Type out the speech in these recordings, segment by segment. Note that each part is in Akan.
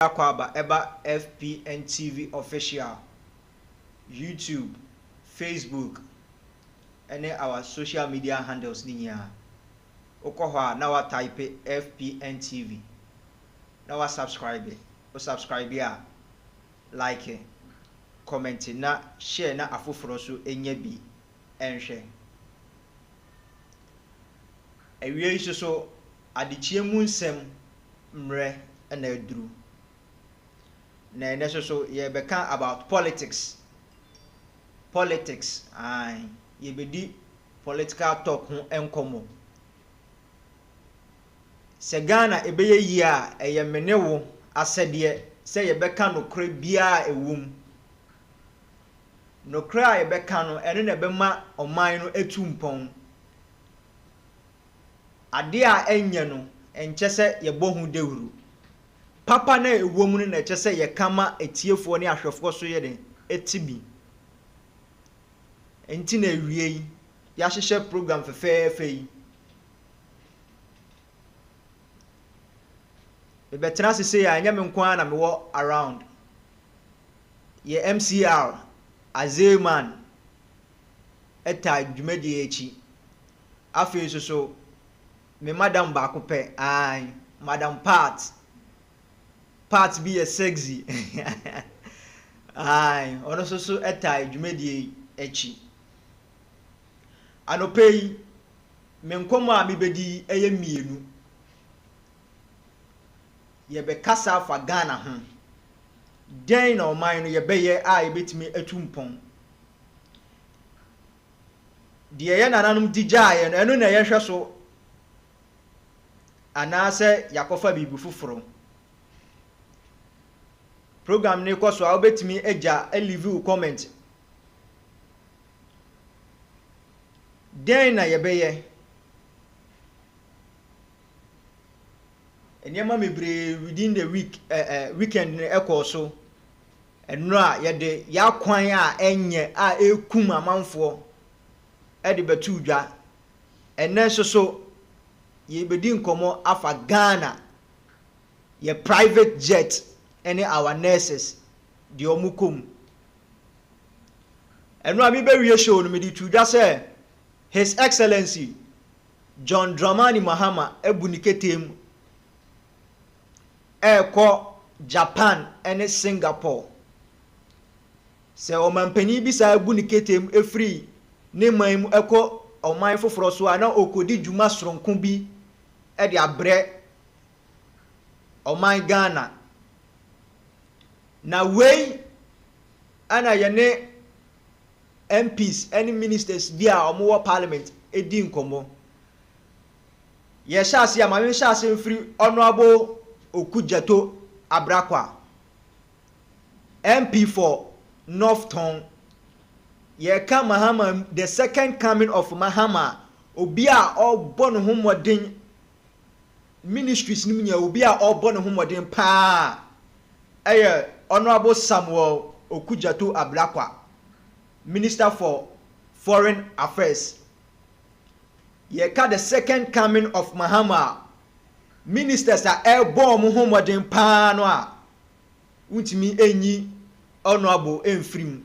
Akwaba eba FPNTV official, YouTube, Facebook, and our social media handles niya. Okoha na wa type FPNTV. Na wa subscribe. O subscribe ya, like, comment na share na afufuro so enye bi enhwe. Ewie iso so adechie mu nsem mre na eduru. Na eneso so ye beka about politics. Ye bedi political talk ho enkomo. Se Ghana ebeye yi a eye menewo asede se ye beka no kra bia ewum. No kra ye beka no eno na bema oman no etumpon. Ade a enye no enche se ye bohu dewuru. Papa na ewom no na eche se ye kama etiefo ne ahwefo so ye den etibi. Enti na ewie yi ya hyehyɛ program fefeefe yi. Bebetra sese ya anya me nko na me wo around. Ye MCR Azeman eta dwumadi echi. Afi so me madam ba ko pe madam Part be a sexy. Ono so eta dwumadi echi. Anopei me nkomo a mebedi eye mienu. Ye be kasa fa Ghana ho. Den na oman no ye beye a ye betimi atumpon. De ye nananom digyae no eno na ye hwe so. Anase yakofa bibu fufuro. Program ne koso a obetimi eja leave comment. Den na ye beye enyema mebre within the weekend ne ekoso eno a ye de ya kwan a enye a ekum amanfo e de betu dwa ene so ye bedi nkomo afa Ghana ye private jet any our nurses de omukom eno a me be wie show no me di tu dwa say His Excellency John Dramani Mahama ebuniketem eko Japan and Singapore. Se omampani bi sa ebuniketem efri ne man mu eko oman foforo so ana okodi djuma soronko bi e de abre oman Ghana. Na wey ana yene MPs any ministers via omo parliament edi nkomo ye shaase ama me shaase free honorable Okujato Abrakwa MP for Northton ye ka Mahama the second coming of Mahama obi a obon ho modern ministries ni nya obi a obon ho modern pa eye honorable Samuel Okujato Abrakwa Minister for Foreign Affairs. Ye ka the second coming of Mahama. Ministers are airborne Muhammadin Panwa. Untimi enyi honorable enfrim.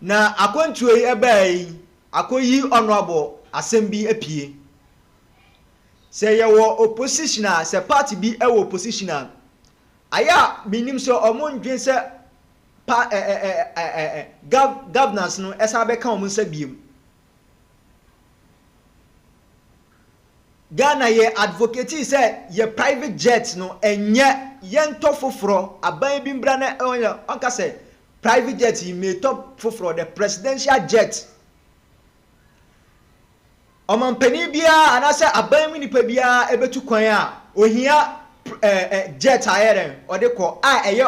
Na akwantu ebe akoyi honorable assembly apie. Say ye wo oppositional, say party bi e wo oppositional. Aya minim so omondwen say governance no esa be kan omun sabiem Ghana ye advocate say ye private jet no enye yento foforo aban bi mbra na onka say private jet yi me top foforo the presidential jet omampani bia ana say aban mi nipa bia ebetu kwan a ohia jet ayeren ode ko a eye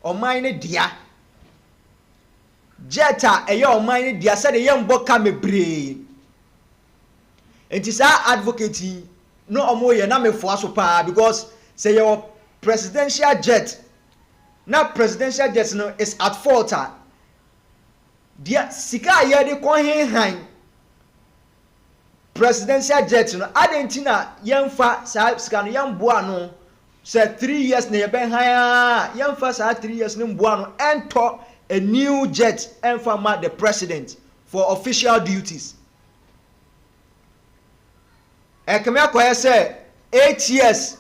oman ne dia jeta eye oman ne dia se de ye mboka mebre enti sa advocate no omo ye na mefo aso pa because say your presidential jet na presidential jet no is at fault dia sika ye de ko han presidential jet no adentina yemfa sa sika no yemboa no Say 3 years na yeben higher. Yan first 3 years no mboa no enter a new jet and former the president for official duties. Ekeme akoye say 8 years.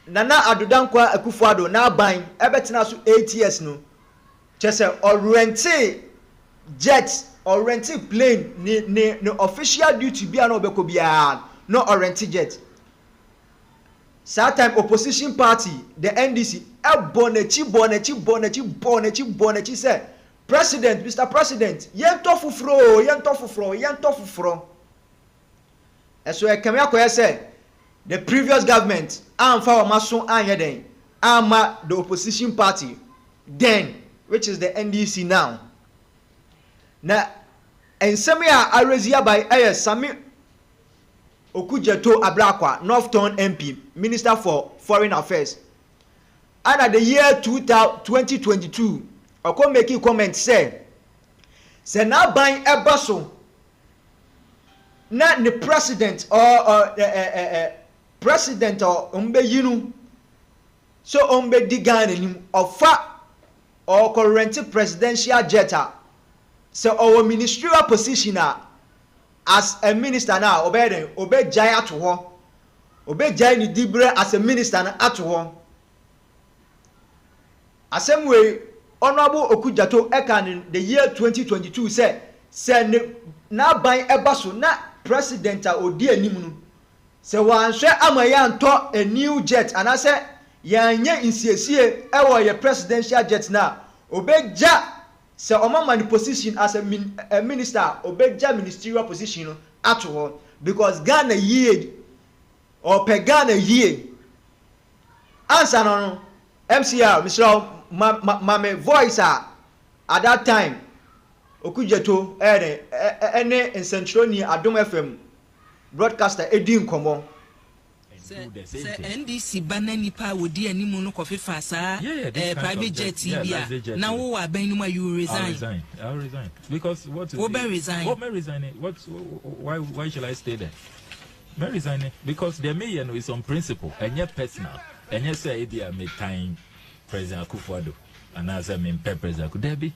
Nana Adodankwa Akufo-Addo na ban ebetina so 8 years no. Chese or rente jet or rente plane ni official duty bia no obeko bia no or rente jet. That time opposition party the NDC bonechi say president Mr. President yen to fufuro. Eso ekame akoye say the previous government amfa wa maso anyeden ama the opposition party then which is the NDC now. Na ensemi a arezia by Sami Okujeto Ablakwa, Northton MP, Minister for Foreign Affairs. And at the year 2022, Oko make a comment say na buying a basso not the president or president or umbe yinu so umbe digani ofa or current presidential jetta so our ministerial positioner as a minister now obey jaya to her obey jaya ni dibre as a minister na at her asem way honorable Okujato ekan the year 2022 say na ban ebaso na president odi anim no say wan hwe amayan to a new jet and I say yanye insiesie e wo ye presidential jet na obeja say omama ni position as a minister obeja ministerial position at her because Ghana ye or pe Ghana ye answer no MCR Mr. Mame voice at that time Okujeto ene Centroni Addo FM broadcaster Edin Komo say NDC banana nipa wodi animu no kofifa sa private jet bia na wo wa ban numa you resign. I'll resign because what will resign? What may resign? Why shall I stay there? May resign because the mayor is on principle and yet personal and yet say they may time President Akufo-Addo and as I mean President Akufo-Addo.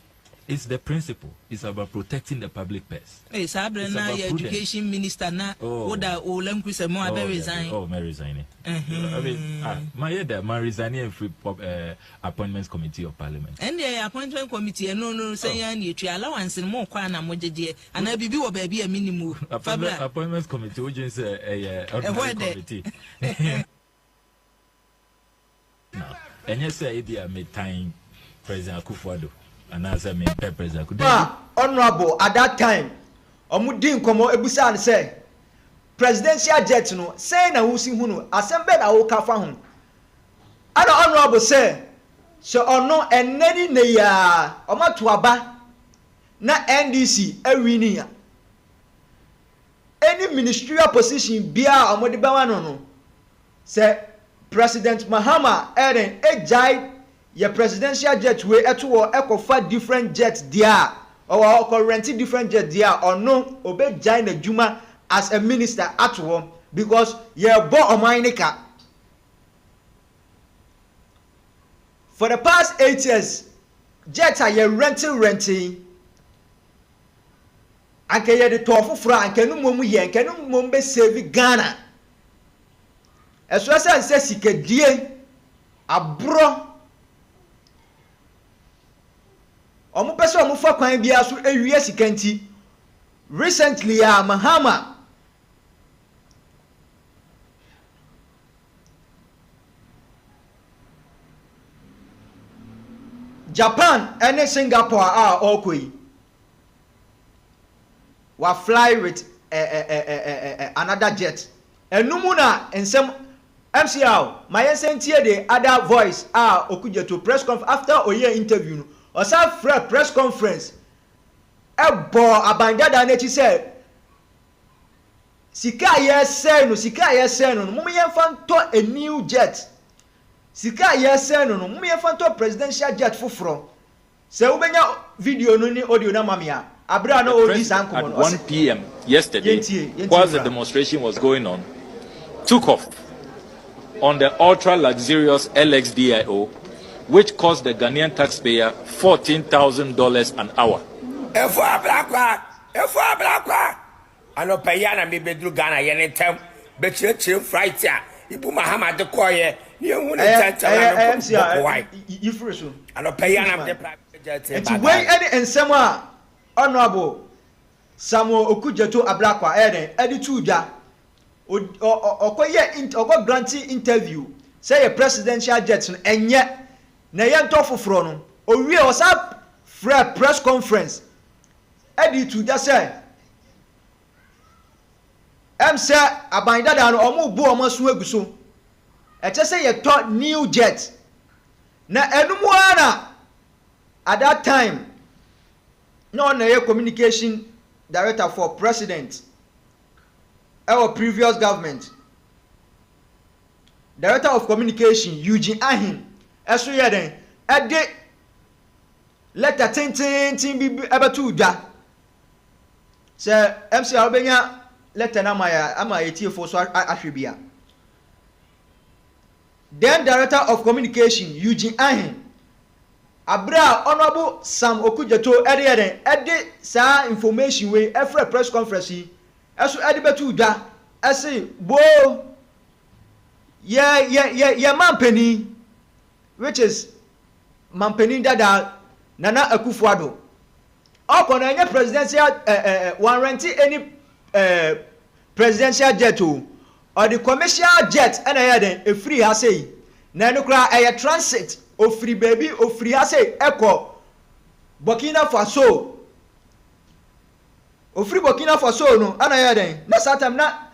It's the principle. It's about protecting the public purse. Hey, Sabrina, your education minister na oda olem kwise mo abe resign. Oh, may resign. I mean, my resigning free appointments committee of parliament. And the appointment committee no say you allowance mo kwa na mo jeje and I bibi wo baby a minimum. Appointments committee which is a committee. Now, and yes, say they made time President Akufo-Addo. And as I mean, peppers I could honorable at that time. Omudin komo ebusa say presidential jet no say na wusi hunu assemble na wo kafa hu. Ana honorable say so ono eneni ne ya omato aba na NDC awini ya. Any ministerial position bia omode ba no say President Mahama eren ejai your presidential jet way eto ekofa different jets there or current different jet there or no obey join the juma as a minister at home because you bo omainika for the past 8 years jets are you renting and can you the tofu fra and can no ye can no mombe save Ghana as well as say sikadie abro omo pese omo fa kwan bia so ewie sikanti recently Mahama Japan and Singapore are okoi wa fly with another jet enumu na ensem MCR my sentie the other voice Okujeto press conference after oye interview no osa press conference ebo abandada na chi say sika ye say no mum ye fanto a new jet sika ye say no mum ye fanto presidential jet foforo say ubenya video no ni audio na mamia abra na odi sankomo at 1 p.m. yesterday while the demonstration was going on took off on the ultra-luxurious LXDIO, which cost the Ghanaian taxpayer $14,000 an hour. Ano payana me bedru Ghana yene tem be chire fright ya ibu Mahama de koye ni ehun ni tantala no why you free so ano payana de private jet it when any ensem a honorable Samuel Okudzeto Ablakwa edi tuja okoye oko granting interview say a presidential jet no enye na ye ntofoforo no owie o sa press conference edi tuja say say abandada no omo bu omo so aguso eche say ye to new jet na enumu ana at that time no na ye communication director for president our previous government director of communication Eugene Ahin eso ye den ede letter tin bi ebetu dwa say MC Albania letter na ama etifo so ahwebia then director of communication Eugene Ahin abra honorable Sam Okudzeto ede sa information we every press conference eso ede betu dwa ese bo ye mampani which is mampani dada Nana Akufo-Addo okona enye presidential warranty any presidential jet or the commercial jet and a free ha say na no kra a transit of free baby of free ha say echo Burkina Faso of free Burkina Faso no ana na satam na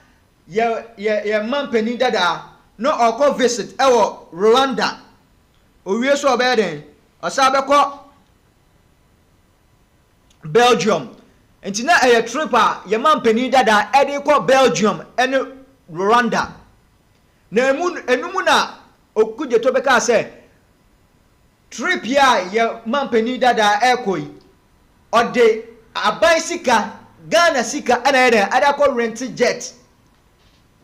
ye man pani dada no oko visit ewo Rwanda owie so obeden osabeko Belgium enti na a trip a ye man pani dada ede ko Belgium ene Rwanda na enumu na Okudzeto beka say trip ya ye man pani dada ekoi ode aban sika Ghana sika ana ede ada ko rent jet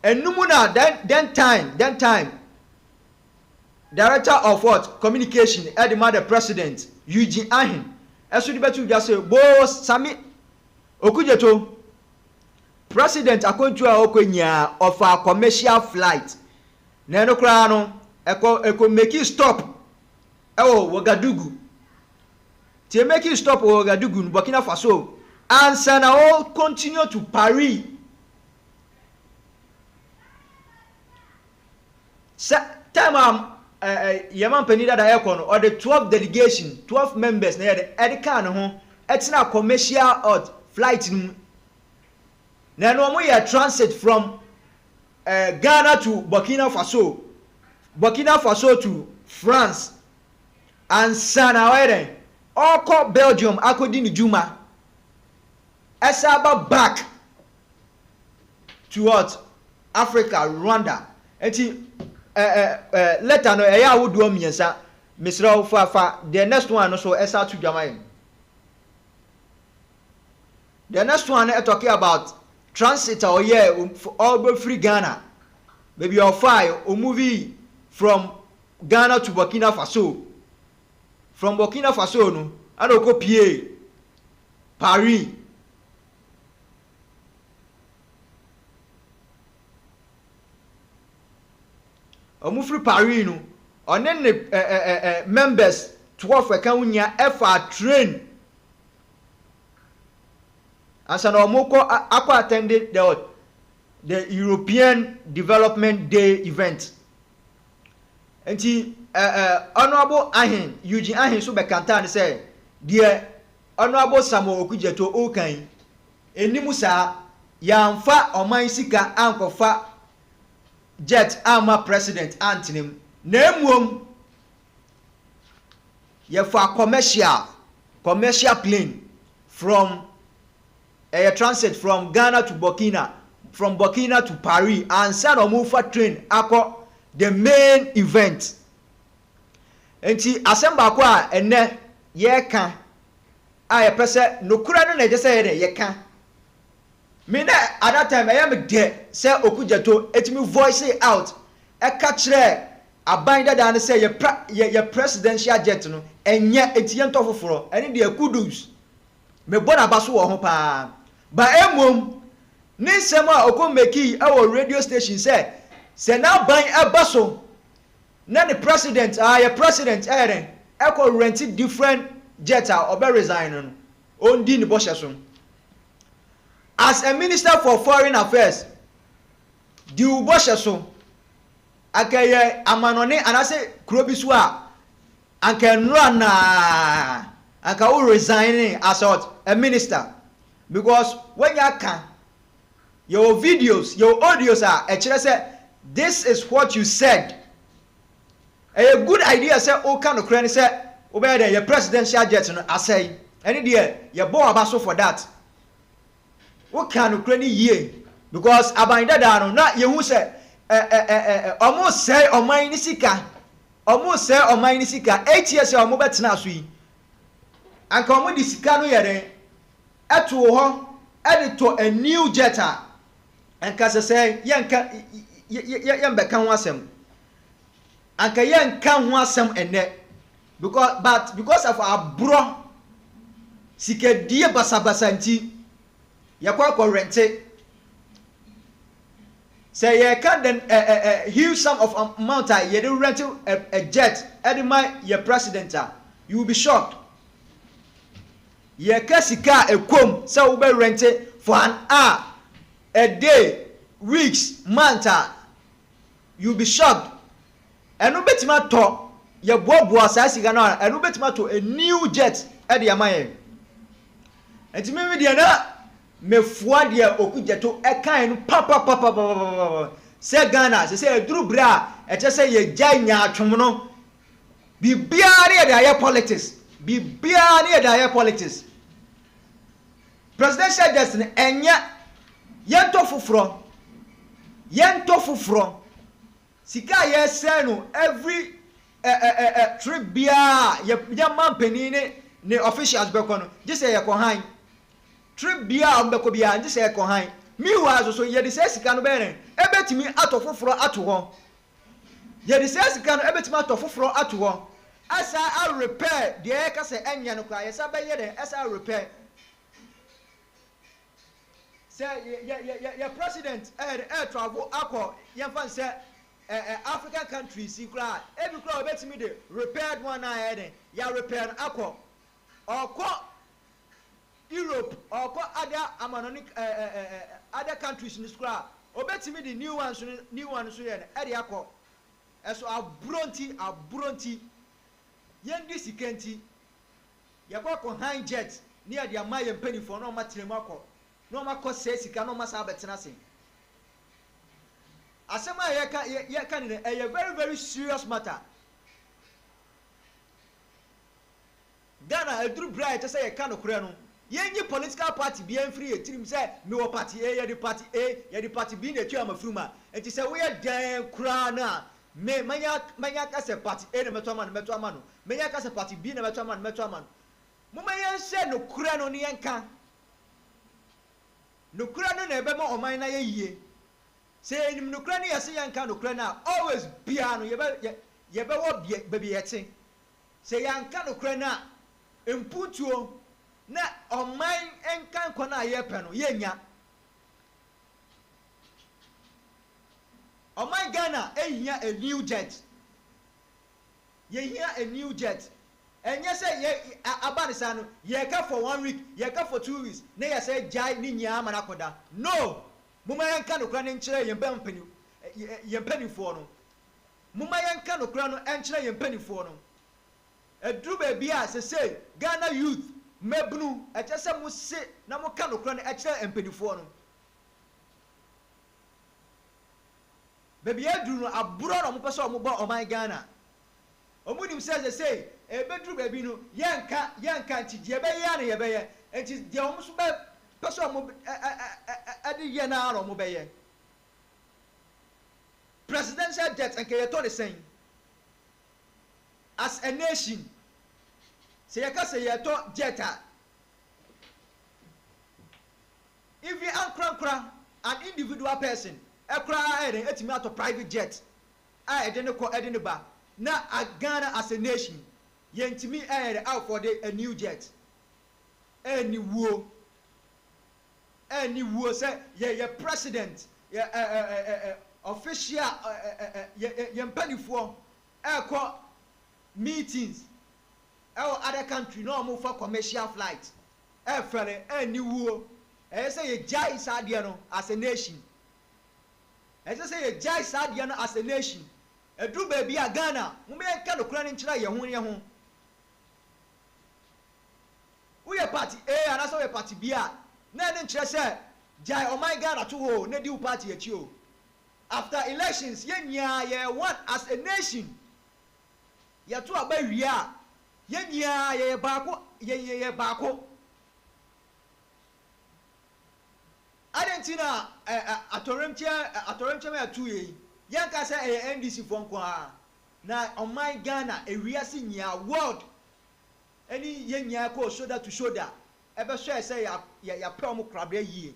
enumu na then time director of what communication edema the president Eugene Ahin eso di betu just say bo Sami Okudzeto president akontu a okonya of a commercial flight na no kra no eko make stop ewo Wagadugu tie make stop Wagadugu no Burkina Faso and sana all continue to Paris time yaman penida da ekon or the 12 delegation 12 members na edika no ho etina commercial flight na no mo ya transit from Ghana to Burkina Faso to France and sana were all Belgium akodi ni juma esaba back to what Africa Rwanda enti letter no eya wodo miensa misra fa the next one no so esa to Jamaica. The next one talking about transit or all free Ghana maybe or fire or movie from Ghana to Burkina Faso from Burkina Faso no I don't go PA Paris free Paris no on then members 12 account effort train and so no attended the European Development Day event and honorable Ahin Eugene Ahin so bekanta say dear honorable Samuel Okudzeto okan enimu sa yamfa oman sika ankofa jet ama president antonym nemuom ye for commercial plane from a transit from Ghana to Burkina from Burkina to Paris and send or move for train akọ the main event enti asemba kwa ene ye ka a ye pese nokura no na je say ye ka me na at that time I am there say Okudzeto etimi voice out kyerɛ aban dada ne sɛ yɛ presidential jet no ɛnyɛ etie ntɔ foforɔ ɛne deɛ kudos mebɔ n'aba so wɔ ho paa ba emom ne nsɛm a ɔkɔ ɛwɔ radio station sɛ n'aban ɛba so na ne president yɛ president ɛkɔ rent different jet a ɔbɛ resign no ɔndi ne bɔhyɛ so as a minister for foreign affairs di wo bɔhyɛ so akɛyɛ amanɔne anase kuro bi so a anka nnura na anka wo resign as a minister because when you can your videos your audios a ɛkyerɛ sɛ this is what you said a good idea say o kan okra ne say obey dey your presidential jet no asai any there you bo aba so for that o kan okra ne yie because aban dada no na ye hu say omo say oman ni sika 8 years omo betena so yi anka omo di sika no yere eto ho edito a new jet anka say yen beka ho asem anka yen kan ho asem ene because of abro sikadie basabasa nti yakwa rente say ye can then huge sum of amount ye dey rent a jet edema your president you will be shocked ye kasika ekom say we be rent for an hour a day weeks month you will be shocked enu betima to ye boaboa sa sika na enu betima to a new jet e de amaye entimi me de na mefua de okujeto e kan no papa se Ghana se eduru bra e che se ye gya nya atwom no bibia ne de aye politics bibia ne de aye politics presidential destiny enya yento foforo sika ye say no every trip bia ye mampani ne officials be kono je say ye ko han trip bia ombeko bia je say ye ko han mi wa so ye de say sika no be ne ebetimi atofoforo ato ho ye de say sika no ebetimi atofoforo ato ho asa a repair de ye ka say enya no kwa ye sa be ye de asa repair say your president air travel akọ ye fan say African countries ikra every crowd betimi de repaired one na ya repair akọ okọ Europe okọ other amanonic other countries in scra obetimi the new one so ye e de akọ eso abronti yendi sikanti ye kwa high jet near the amaye penny for no matrem akọ no makọ se sika no masa betena se asema ye can a very very serious matter Ghana edru bright say ye kan okura no yenyi political party bi free etirim say me wo party A ye the party B na twa mafruma enti say we dan kura na me manya ka say party A na meto ama no manya ka say party B na meto ama no mo manya say no kura no ne yenka no kura no na ebe ma oman na ye yie say nim no kura no yase yanka no kura na always bia no ye be wo baby yete say yanka no kura na emputuo na oman enkan ko na ye pe no yenya oman Ghana ehia a new jet yehia a new jet enye say ye abanisa no ye ka for 1 week ye ka for 2 weeks na ye say jai ni nya amana koda no muma yanka no kra ne nkyere ye mpanifo no muma yanka no kra no enkyere ye mpanifo no edru ba bia se Ghana youth mebunu eche se mu se na mu ka no kra no ekyere mpanifo no baby edru no aburo no mu pese o mu ba oman Ghana omunim se ebedru ba bi no yanka nti be ya na ye be ye enti de o mu so be pese mo ade ye na aro mo be ye presidential jet and ke to the same as a nation say you can say you to jet if you an an individual person e kra etimi ato private jet a edene ba na Ghana as a nation yentimi out for a new jet any wo say ye president ye official ye mpanifo ekọ meetings other country no mo for commercial flight fere any wo say ye jai sadia no as a nation say ye jai sadia no as a nation edu baby a Ghana mo me ka no kura ni nkyira ye ho we a party A and also a party B a na ne nkyira say jai o my Ghana to ho na di party echi o after elections ye nya ye want as a nation ye to aba wi a ye nya ye baako ye baako Argentina atoremche me atu ye yanka say NDC fo nko a na on my Ghana ewiase nya world any ye nya ko shoulder to shoulder ebe so say ya pray mo krabra yie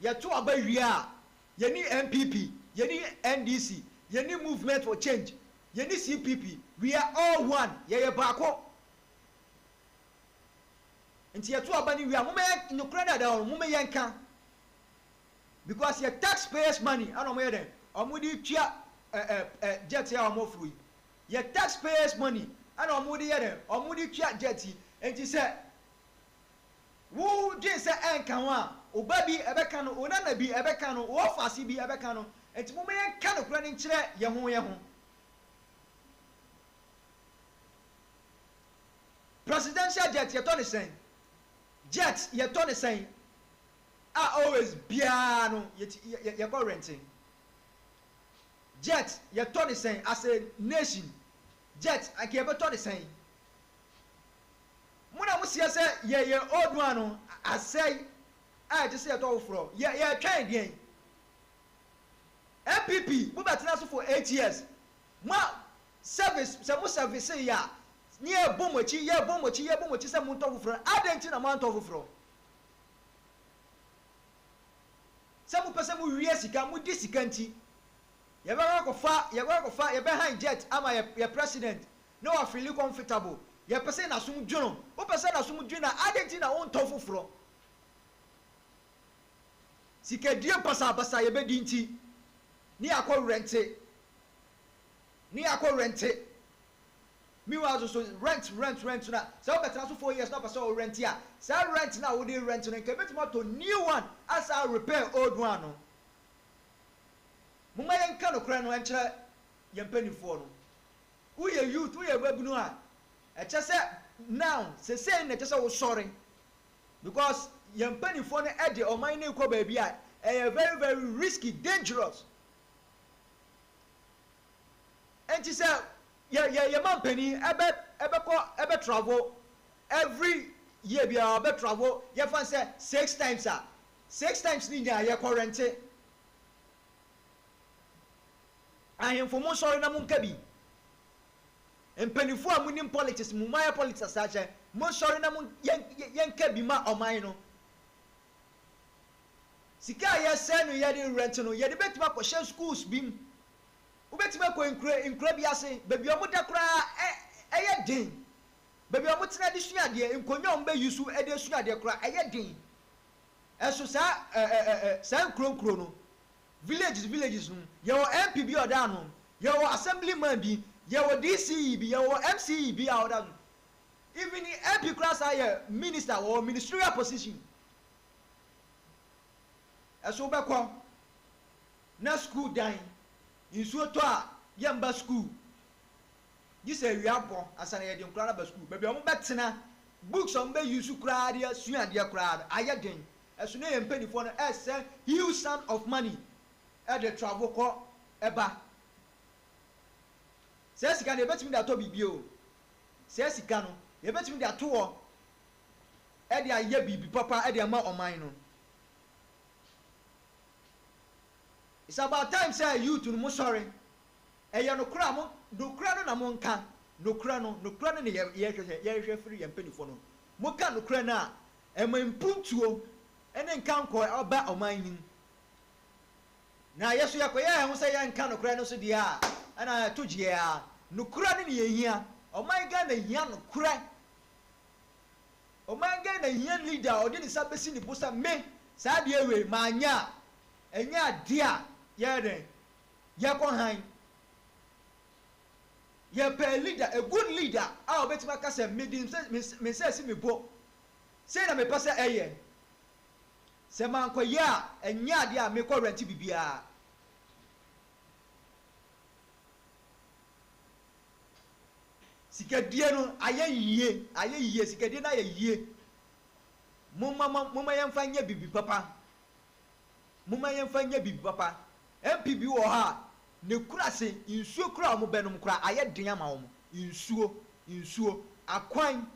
ye to aba wi a ye ni MPP ye ni NDC ye ni movement for change ye ni CPP we are all one ye baako nti ye to aba ni wi a mo me nokra na da mo me yenka because your taxpayers money and omo yeden omo di tua jet ya omo free your taxpayers money and omo di yeden omo di tua jet enti say wo je say enka ho a oba bi ebeka no onana bi ebeka no wo fasi bi ebeka no enti mo me yenka no kura ni nkire ye ho presidential jet ye to ne sen jet ye to ne sen always piano ye go renting jet ye to the same as a nation jet I can to the same muna musia say ye old one no asay I just say to fro ye try again MPP we better so for 8 years ma service some service ya ni e bomochi say mun to fro adenti na man to fro some person mu wie sika mu di sika nti ye be ko fa ye be hand jet ama ye president no wa feel comfortable ye person na sum dwono o person na sum dwona adenti na won to foforo sika die pasa ye be di nti ni akọ rente mi was so rent na so better so 4 years na person o rent ya so rent na we dey rent na nke betima to new one as I repair old one no muma yenka no kra no enkyere yempanifo no we ye youth we ye babunu a eche se now say na eche se wo sorry because yempanifo no e de oman na ekọ ba bia e very very risky dangerous enti say ye mampani ebe travel every year bia ebe travel ye fan say 6 times 6 times ni nya ye current ahemfo mo sorry na mo nka bi empanifo amunim politics mu maya politics asache mo sorry na mo ye nka bi ma oman no sika ye say no ye dey rent no ye dey betima ko share schools bim ubetima ko inkura bi ase baby omo da kura eye din baby omo tena di suade enkonyo omo be yusu e de suade kura eye din eso sa nkro no villages no ye wo MPB oda no ye wo assemblyman bi ye wo DCE bi ye wo MCE bi oda no even the MP class aye minister or ministerial position eso be ko na school dan insuo to a yamba school this area abo asana ye de nkura na ba school baby omo betena books on be use kura de suade kura ayeden eso na ye mpanifo no ese huge sum of money at the travel ko eba se sika na betimi da to bibi o se sika no ye betimi da to o e de aye bibi papa e de ma oman no. It's about time say you to mo sorry eya no kra mo no kra no na mo nka no kra no ne ye hwehwe free yempanifo no mo ka no kra na e ma mpuntuo ene nka nko oba oman nim na yeso yakoya ho say yan kan nokura no so dia ana togie a nokura ne yehia oman ga na hia nokura oman ga na hia leader odi ni sabesi ni busa me saa de ewe manya enya dia ye den ye kon han ye pe leader a good leader a obetima ka se me say si me bo say na me pasa eye se man ko ya enya dia me ko rent bibia sikadie no aye yie sikadie na ye yie mumma yemfa nya bibi papa MPB wo ha ne kura se insuo kura mo benum kura aye den ama wo insuo akwan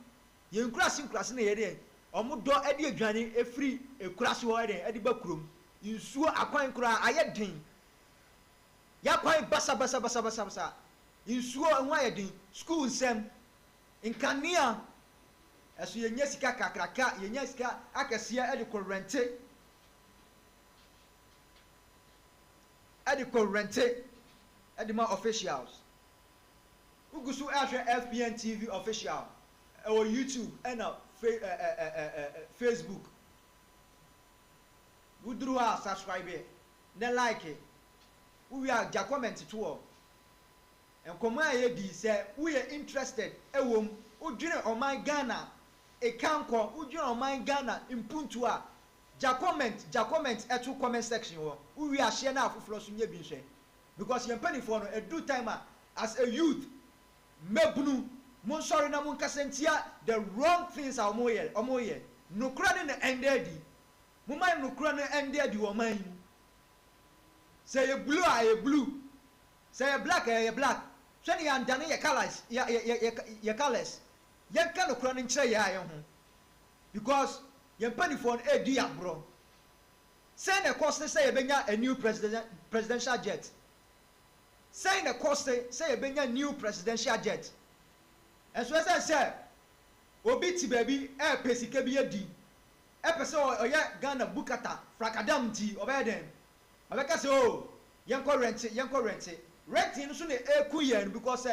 ye kura se na ye de omo do ade adwane efri ekura se wo de ade bakurom insuo akwan kura aye den ya kwan basa insuo enwa ye den school nsem nkania eso ye nya sika kakraka ye nya sika akase ade ko rente ade ma officials ugusu ahwe FPNTV official or YouTube and Facebook wuduru a subscribe na like we are ja comment to enkomo aye di say we are interested ewom udwene oman Ghana ekanko udwene oman Ghana impuntu a ja comment eto comment section wo we are share na afoforo so nya bi nhwe because ye mpani for no edu time as a youth mebunu mon sorry na mon kasentia the wrong things are omoye nokura ne ende di mo man nokura ne ende di wo man say ye blue are blue say ye black are black so ni andane ye colors ye colors ye kan nokura ne nkyere ye aye ho because ye mpani for no edi abro say the cost say ye benya a new presidential jet say the cost say ye benya new presidential jet and so as say obi ti baby e pesika bi adi e pese oye Ghana bukata frakadam ti obeden abeka say oh yenko rent no so na eku yen because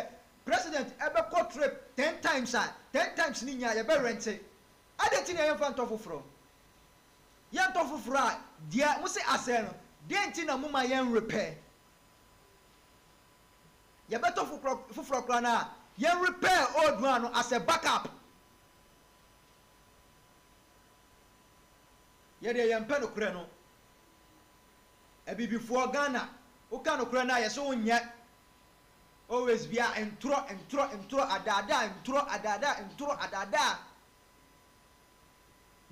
president ebe ko trip 10 times 10 times ni nya ye be rent adeti na yenfa ntofoforo yen ntofoforo a dia mo se ase no dia nti na mo ma yen repair ye be tofoforo kra na yen repair old one as a backup ye de yen peno kra no ebibifo Ghana o ka no kra na ye so nya always bia entro adada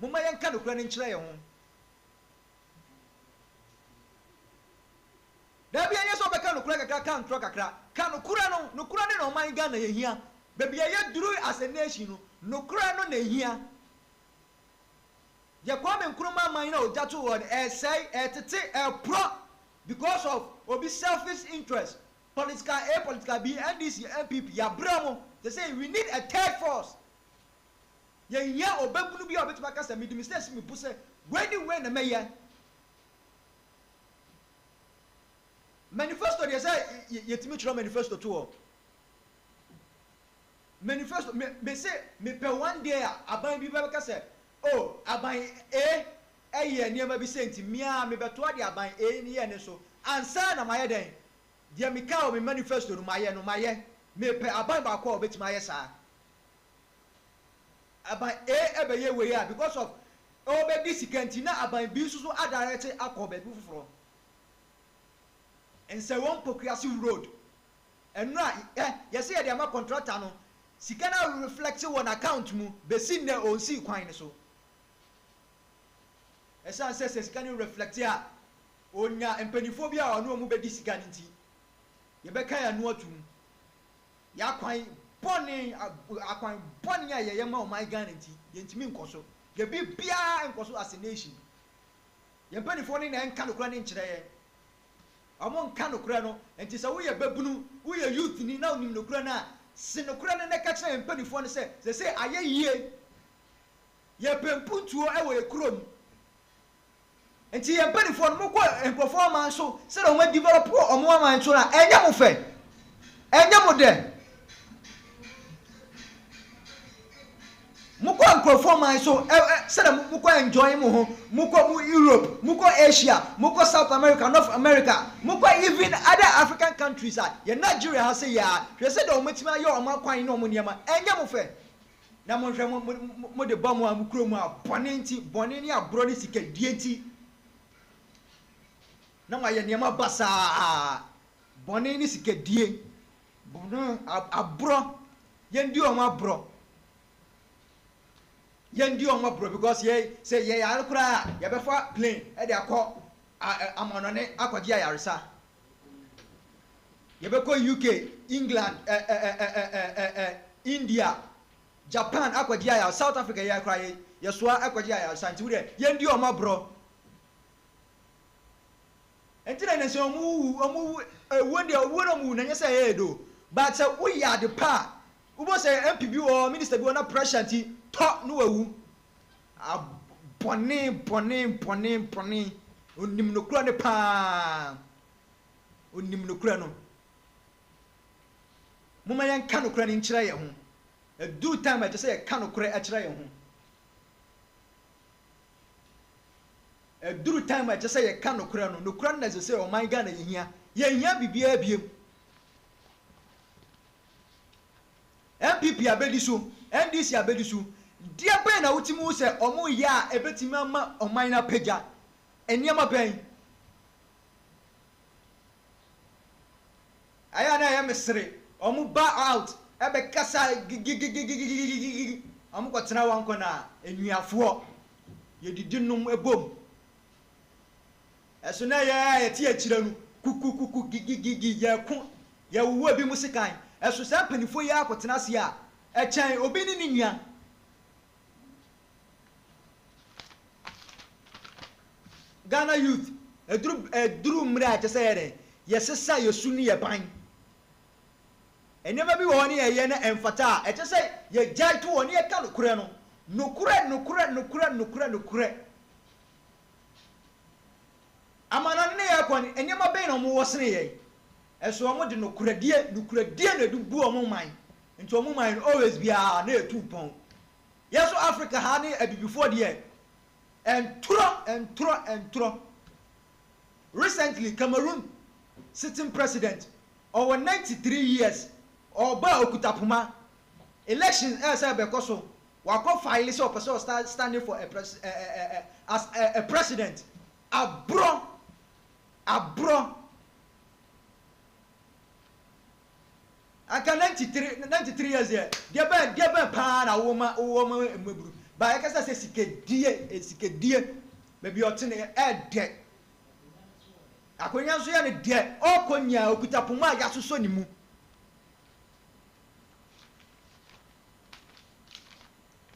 mumma yen ka no kra ne nkyere ye ho da bia ye so be ka no kra kakra ka ntro kakra ka no kura ne no man Ghana ye hia be bia ye duru as a nation no kura no na hia ye kwa me nkruma man na ojato wo say etete pro because of obi selfish interest political A political B NDC MPP ya bramo they say we need a third force ye hia obabunu bia obetima kasa me mistakes me puse when na meya manifesto they say yetimi chiro manifesto to manifesto me say me pe one day aban bi be ka say oh aban eye niam bi senti mia me beto ade aban ni ye ne so ansa na maye den dia me ka o me manifesto no maye me pe aban ba ko obetima maye sa aban ebe ye we ya because of obedi sikanti na aban bi susu adarete akobe bi fufuro and say one Pokrasi road and na yes say dey ma contractor no sika na reflect on account mu be sin na on si kwan ne so esa say sika na reflect ya onya empanifo bia ono mu be di sika nti ye be kan ya no atum ya kwan boni akwan boni ya ye ma o my Ghana nti ye ntimi nkoso ye bi bia nkoso as a nation ye empanifo ni na enka no kra ne nkyere ye amon ka nokura no enti se wo ye babunu wo ye youth ni na onim nokura na se nokura ne ka kire empanifo ne se aye yie ye pempuntuo e wo ye krom Enti ye mpanifo no mokọ enkrofo man so se na o develop o mo man so na enya mo fe enya mo de mokọ enkrofo man so se na mokọ enjoy mo ho mokọ mu Europe mokọ Asia mokọ South America North America mokọ even other African countries ye Nigeria ha se ya hwe se de o matima ye o makwan na o mo niam enya mo fe na mo hwe mo de ba mo amukro mu abone nti bone ni abro ni sikadie nti na ma ye niam basa bone ni sikadie bone abro ye ndi o mo abro yendi on ma bro because ye say ye alkura ye be fa plane e de akọ amonone akọji ayaresa ye be ko UK England India Japan akọji ayar South Africa ye akra ye so akọji ayaresa nti we yendi on ma bro entina na se omu wonde omu na nyesa ye do but we ya the pa ubo say MPB or minister bi na pressure nti to no wawu abone onim no kura ne pa onim no kura no moma yan ka no kura ne nkyira ye ho do time I just say ka no kura a kyira ye ho do time I just say ka no kura na say o man ga na ye hia bibia biem MPP abedi so NDC abedi so dia ben na utimu se omo ya ebetimi ama oman na pagya eniama ben aya na ya mesre omo ba out ebe kasa gigigigigigigi omo kwotena wanko na enuafo ye didinum ebom eso na ya ti akira nu kukukuku gigigigi ya ku ya wuwa bi musikan eso sa panifo ya kwotena se a echen obi ni nua Ghana youth edru mre a chese yere yesesa yesu ni ye ban enema bi wo ni ye na emfata a chese ye jai to wo ni ye ka nokure no nokure amana ne ye kwani enema be no mo wosene ye eso mo de nokure die na du bu o mo man nti o mo man always be a na etu pon yeso Africa ha ni abibifo de and throw. Recently, Cameroon sitting president over 93 years or ba okutapuma election as a bekoso wako file so person standing for as a president abro aka 93 years there dia pa na woma meburu ba ekasa se sikedie baby otene de akonya so ya ne de okonya okutapuma ya soso ni mu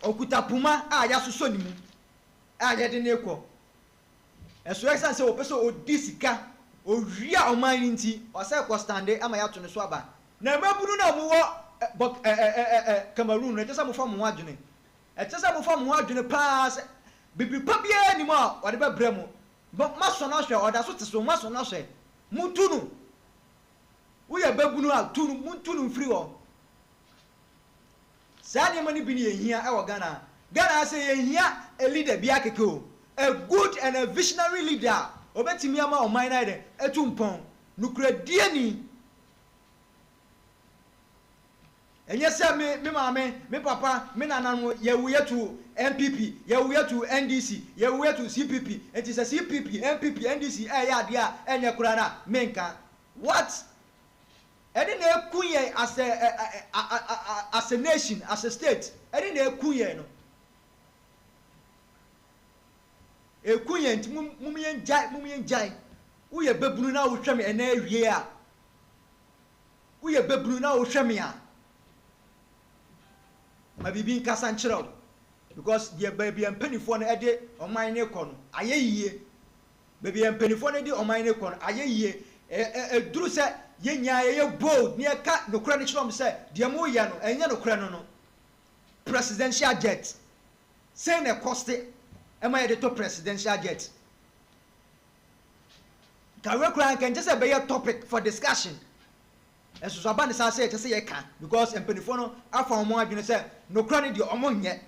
okutapuma ya soso ni mu ye de ne ko eso ekasa se opeso odisika owia oman nti o se ko stande ama ya to ne so aba na mabunu na mu wo Cameroon na tesa mu fa mu adwene etesa mo fa mo adwene pass bibi pa bia ni mo a wode ba bremu maso na hwe oda so teso maso na hwe mutunu wo ya babunu a tunu mutunu mfiri ho sani mani bi ni ehia e wo Ghana say ehia a leader bia keke o a good and a visionary leader obetimi ama o man na de etumpon nukura die ni enye se me maame me papa me nananom ye wuye to MPP ye wuye to NDC ye wuye to CPP it is a CPP MPP NDC ya de a enye kura na menka what edi na ekunye as a nation as a state edi na ekunye no ekunye nti mumyen jai wo ye bebunu na wo hweme ena awie a wo ye bebunu na wo hweme a ma bibi nkasa nkyerɛw because the baby empanifo no ede oman ne kɔ no ayeyie baby empanifo no de oman ne kɔ no ayeyie duru sɛ yenya ye bold ne ka no kura ne kyerɛm sɛ de mo ye no enya no kura no presidential jet say na cost e ma ye de to presidential jet Career crime can just be a topic for discussion. And so Saban is say to say I can because and Penifono are for more than say no credit your among yet.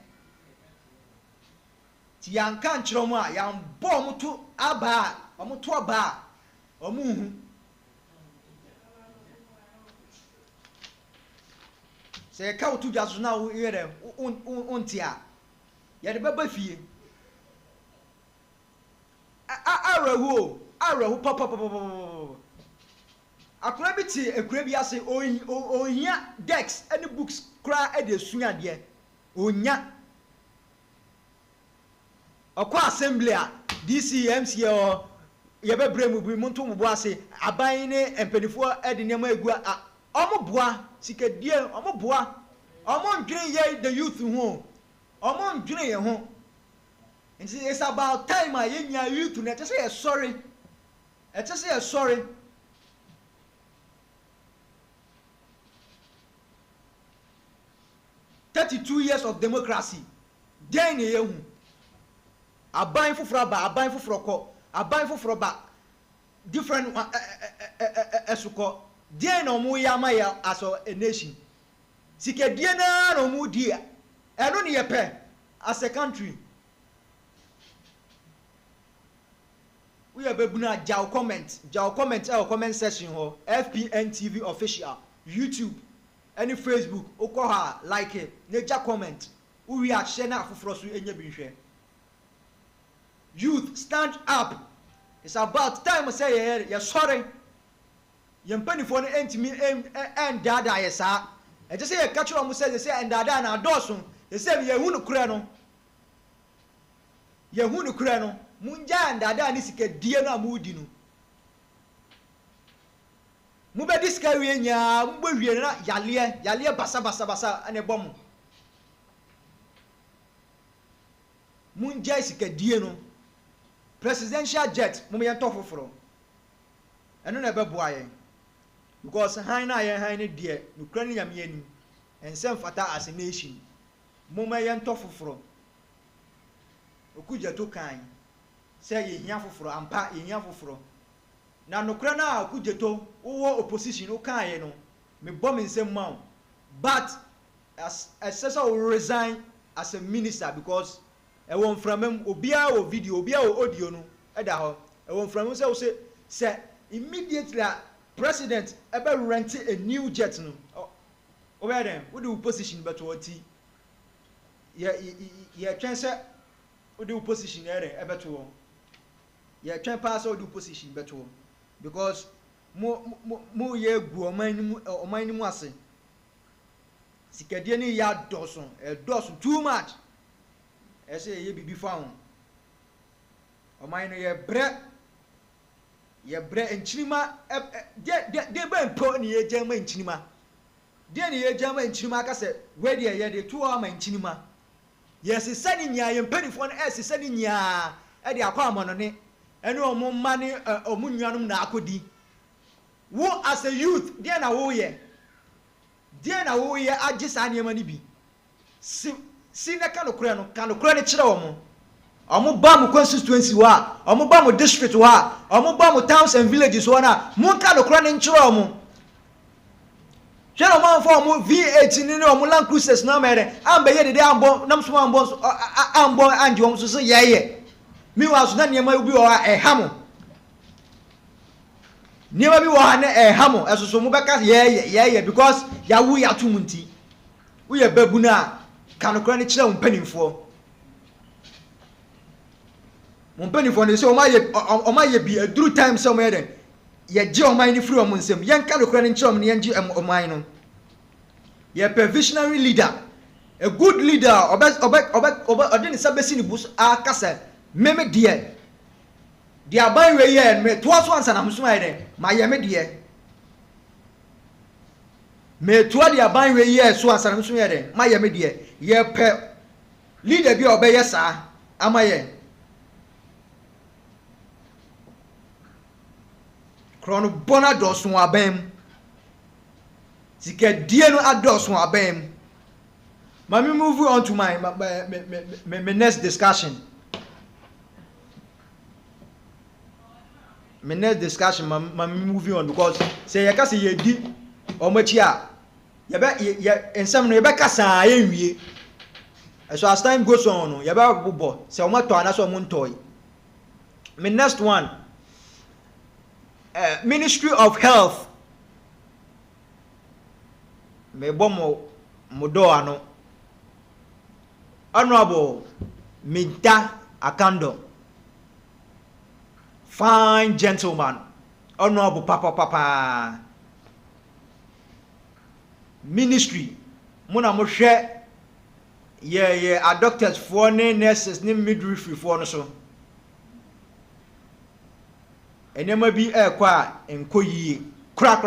Tian can't choma, yam bomb to Abba, to a bar, or moon. Say a cow to just now here, untia. Yet the baby fee. Arahu, papa. Akrabiti ekrabi ase ohia decks any books kra e de sua de onya okwa assembly a DCMC o ye bebre mu bi monto mu bo ase aban ne empanifo e de nema egu a omoboa sikadie omoboa omondwene ye the youth ho omondwene ye ho. It's about time a yenya youth na say you're sorry. It say you're sorry. "32 years of democracy. Den ye hu. Aban fufuro ba, aban fufuro ko, aban fufuro ba. Different esuko. Den no mu yama ya as a nation. Sike die na no mu die. Eno ne yepe as a country. We have a Jao comment our comment section ho FPNTV official YouTube any Facebook okoha like it nature comment we are share na afufro so enye binhwe. Youth stand up. It's about time say you're sorry. Your mpanifo no entimi and dada yesa e just say you catch am say and dada na adoso they say ye hu no kura no munja ndada ni sikadie na mudi no mu be diska wie nya mu be wie na yale basa ane bom munja sikadie no presidential jet mu me to foforo eno na be boa yen because han na yen han ne die no kra ni nyame anim ensem fata as a nation mu me yen to foforo okuja to kan say ye hia foforo ampa ye hia foforo na nokra na akujeto wo opposition o kan ye no me bom nsem ma but as assessor will resign as a minister because e won framem obia o video obia o audio no e da ho e won framem say immediately president ebe rent a new jet no o be dem wo the opposition but what ye twen say wo the opposition ebe to ye twen pass all the opposition beto because mo ye gu oman ni mu ase sikadie ni ya doson too much e say ye bibi fa ho oman no ye bre enchirima de ba mpo ni ye jama enchirima de ni ye jama enchirima ka se we de ye de to o ma enchirima yes sani nya ye mpanifo no sani nya e de akwa amono ne ene omo mane omo nnuanum na akodi wo as a youth dia na wo ye agisa ne mani bi si na kanokura ne kire omo ba mu constituency wa omo ba mu district wa omo ba mu towns and villages wa na mu kanokura ne kire omo hwe no man for omo V8 ni omo Land Cruisers na mere ambe ye de ambo namso ambo anje omo so ye mi was na niema bi o ehamo niema bi wo ha na ehamo esoso mu beka ye because ya wu ya tumunti wo ye babu na kanokra ne kire mpanimfo ne se o ma ye bi aduru time so me den ye je o man ni free o mu nsem ye kanokra ne kire o ne ye ngi o man no ye visionary leader a good leader odeni sabesi ni bus akasa meme die dia ban we ye me to so ansa na msuma ye ma ye me die me to dia ban we ye so ansa na msuma ye ma ye me die ye pe leader bi obeye sa ama ye krono bona dosun abem sika die no adosun abem. Let me move on to my next discussion. my next discussion my moving on because say you can say you di omochi a you ensam no you be kasa enwie so as time goes on no you be bobo say o mato ana so o montoy my next one Ministry of Health me bomo modo ano Honorable Minta Akando, fine gentleman, Honorable Papa Ministry, Muna Moshe, our doctors for nurses, midwifery for so. And there may be a qua and koyi crack.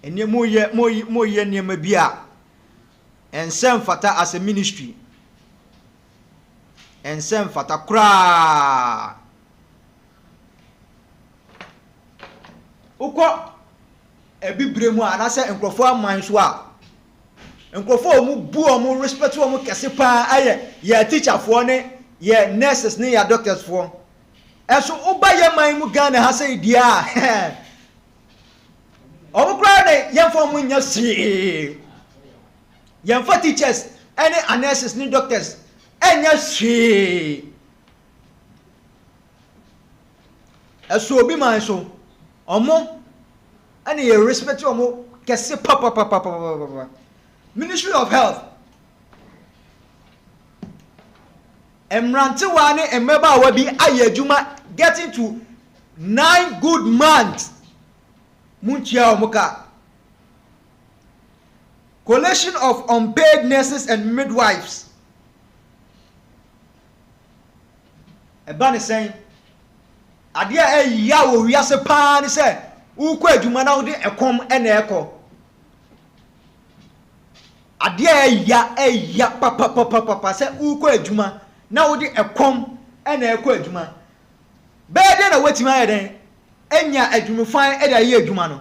And there more ye near may be a. And send fata as a ministry. And send fata kra. Uko ebi bremu anase enkrofo aman so a. Enkrofo mu bu omu respect omu kese pa aye ye teacher fo ne ye nurses ne ya doctors fo. Eso uba ye man mu Ghana ha say dia. Omu kra ne ye fo mu nya si. Yamfa teachers, any nurses, ni doctors, enya she. Eso obi man so, omo, any ye respect omo, kese papa. Ministry of Health. Emrante wane emeba wabi aye juma getting to 9 good months. Munchia omoka. Coalition of unpaid nurses and midwives. Ebani saying, adia yawo wiase pa ni se ukọ adwuma na wode ekom ene eko. Adia ya papa se ukọ adwuma na wode ekom ene eko adwuma. Be de na wetima ye den enya adwuma fan e da ye adwuma no.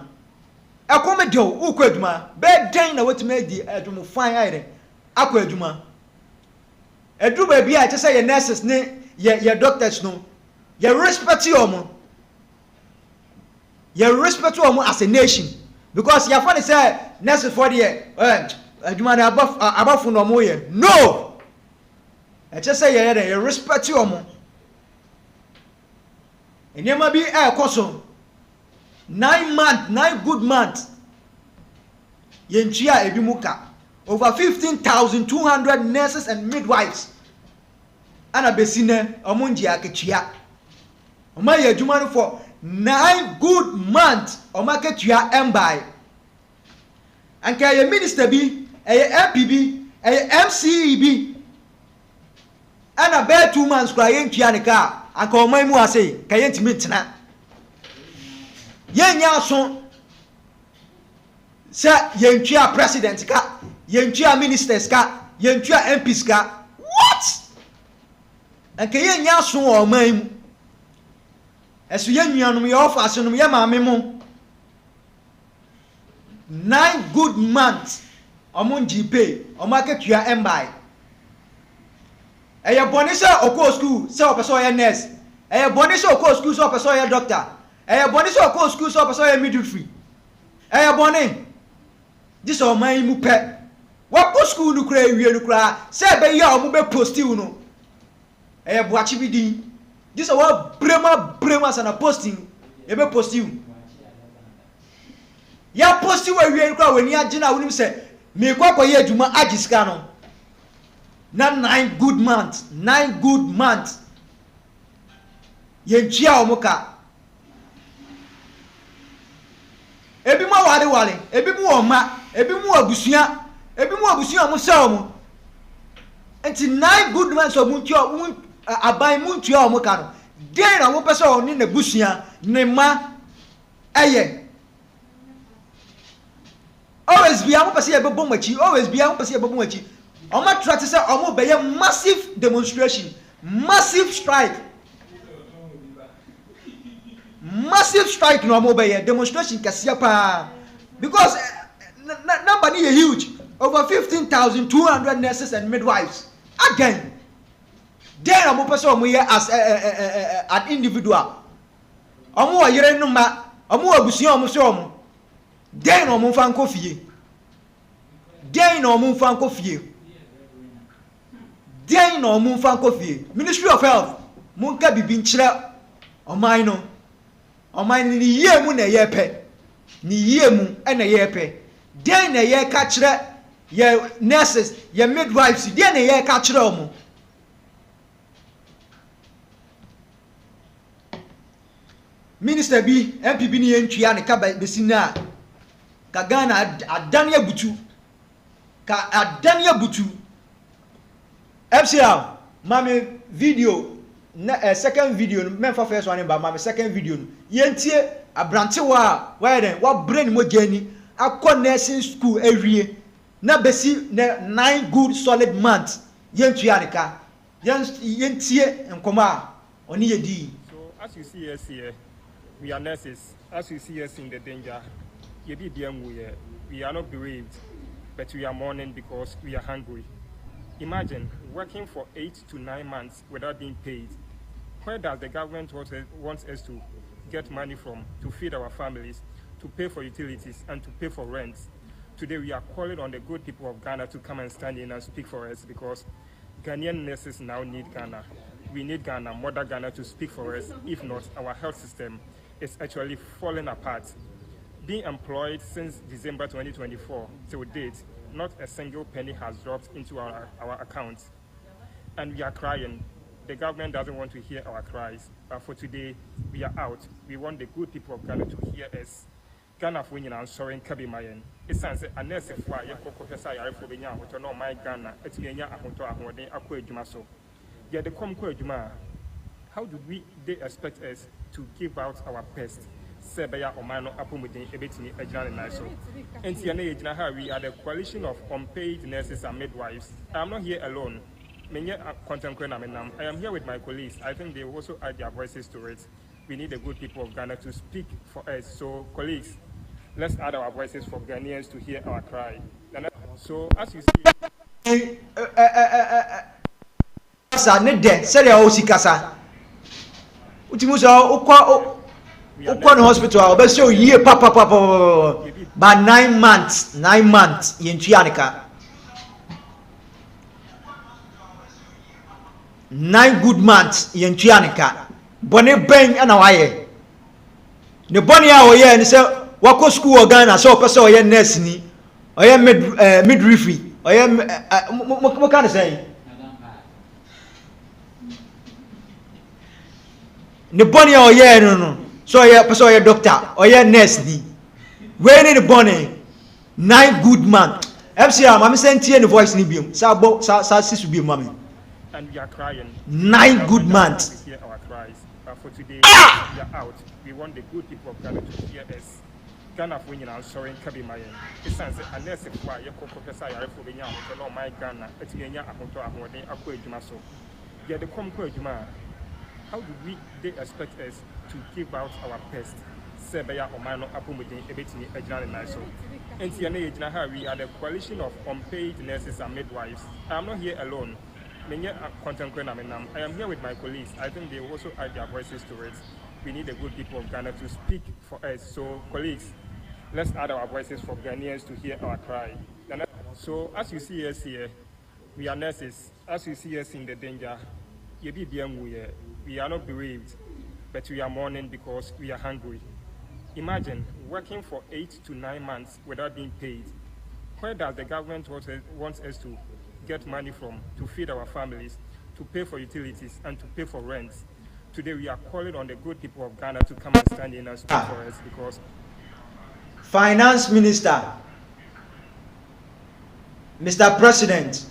Akome de ukọ adwuma be den na wetima di adwuma fan ayre akọ adwuma edu ba bia che say ye nurses ne ye doctors no ye respect you as a nation because you find say nurses for the adwuma na abafu no mo ye no e che say ye respect you enema bi koso 9 good months. Yenchia ebimuka. Over 15,200 nurses and midwives. Ana besine omunji akechia. Oma ye jumanu for 9 good months. Oma kechia embai. Anke ye minister bi, ye MP bi, ye MCE bi. Ana be 2 months kwa yenchia nika. Anke oma imu ase, kayenti mitna. Yenya so sa yentwa president ka yentwa ministers ka yentwa MPs ka what anke yenya so o man mu esu yenuanum ye offer asenum ye maame mu 9 good months omunji pay omaketua embai eye boni se okọ school se opeso ye nurse eye boni se okọ school se opeso ye doctor boni so ko school so person ya midwifery boni this o man mu pe wa ko school nu kura ewie nu kura se be ya o mu be posti u no boachi bi din this wa brema sana posting e be posti u ya posti wa ewie nu kura wani agina wonim se me kwakọ ye adwuma agisika no na 9 good months ye ntia o muka ebi mu wale ebi mu oma ebi mu abusua mu saw mu enti 9 good months of mu aban mu ntua o mu ka no den na wo pese o ni na busua ne ma eye always be am pese e bebo machi o ma try to say o mo be ye massive demonstration massive strike no mo be demonstration kasia pa because number ni huge over 15,200 nurses and midwives again then omo person omo ye as an individual omo wa yere numa omo wa busuan omo so omo then omo fa nko fie then omo fa nko fie then omo fa nko fie Ministry of Health munka bibi nkyere oman no oman ni yie mu na ye pe ni yie mu na ye pe then na ye ka kyere ye nurses ye midwives then na ye ka kyere omo Minister bi MPB ni yentua ne ka besi na ka Ghana adan ya butu ka adan ya butu FCR mame video na second video me fa first one ba mame second video no yentie abrante wa den wa brain mo gani akọ nursing school awie na besi na 9 good solid months yentua ne ka yentie nkoma oni yedi. So as you see us here, we are nurses. As you see us in the danger, we are not bereaved, but we are mourning because we are hungry. Imagine working for 8 to 9 months without being paid. Where does the government wants us to get money from to feed our families, to pay for utilities, and to pay for rents? Today we are calling on the good people of Ghana to come and stand in and speak for us, because Ghanaian nurses now need Ghana. We need Ghana, Mother Ghana, to speak for us. If not, our health system is actually falling apart. Being employed since December 2024 till date, not a single penny has dropped into our accounts. And we are crying. The government doesn't want to hear our cries. But for today, we are out. We want the good people of Ghana to hear us. Ghana for you answering Kabi Mayen. It's a nurse if I for Benya, which are not my Ghana, it's Genya Akonto Ahode, Akwe Jumaso. Yet the Comco Juma. How do they expect us to give out our best? Sebaya Omano Apumudin Ebetini Ejana Niso. And Tiana we are the coalition of unpaid nurses and midwives. I am not here alone. I am here with my colleagues. I think they also add their voices to it. We need the good people of Ghana to speak for us. So, colleagues, let's add our voices for Ghanaians to hear our cry. So, as you see. Ukwa no hospital obese yie papa by 9 months yentua nika 9 good months yentua nika bone ben ana waye ne bone a oye ni se wako school Ghana so opese oye nurse ni oye midwifery oye mo kan say ne bone a oye no so yeah, person or doctor or yeah nurse ni. When in the bonnet 9 good man. FCR, I'm sending the voice ni biom. Sa sis biom mami. And we are crying. 9 good months. Hear our cries. But for today, we are out. We want the good people of Ghana to hear us. Ghana for you answering Kabi Mayen. It sounds a nurse if why you professor for Benya, which are my Ghana. It's Genya Akonto Ahode, Akwe Jumaso. Yet the Comco Juma. How do they expect us to give out our best? Sebaya Omano Apumudin Ebetini Ejana Niso. And Tiana we are the coalition of unpaid nurses and midwives. I am not here alone. I am here with my colleagues. I think they also add their voices to it. We need the good people of Ghana to speak for us. So, colleagues, let's add our voices for Ghanaians to hear our cry. So, as you see us here, we are nurses. As you see us in the danger, we are not bereaved, but we are mourning because we are hungry. Imagine working for 8 to 9 months without being paid. Where does the government wants us to get money from to feed our families, to pay for utilities, and to pay for rents? Today we are calling on the good people of Ghana to come and stand in and speak for us, because Finance Minister, Mr. President,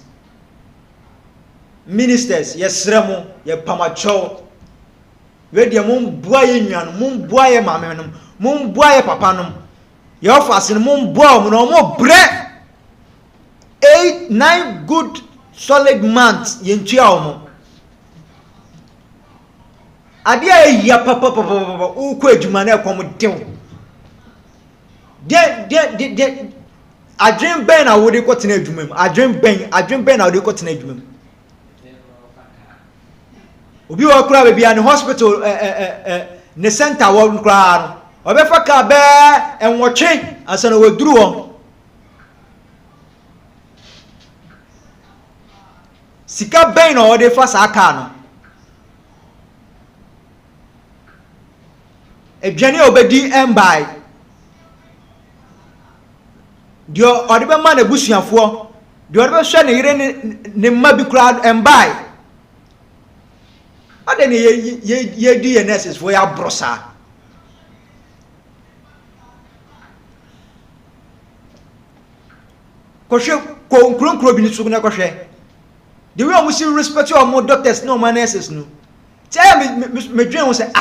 ministers, yes, Remo, ye Pamacho, where the mum boy mum boy mamma, mum boy papanum, your fasten mum boy, no more bread. 8, 9 good solid months in Chiamo. Adia ya papa ukwe jumane kwa mudeu. De I dream ben I would go to Nedumim. I dream ben I would go to Nedumim. obi wo kura be bia ne hospital ne center wo kura no obefa ka be enwotwe asana woduru wo sika ben no ode fa sa aka no edwane obedi embai dio ode be ma na busuafo dio ode be hwe ne yire ne ma bi kura embai ade ne ye di NSS for ya brosa koshe ko nkronkro bi ni so na koshe the way we see respect your more doctors no nurses no tell me dream say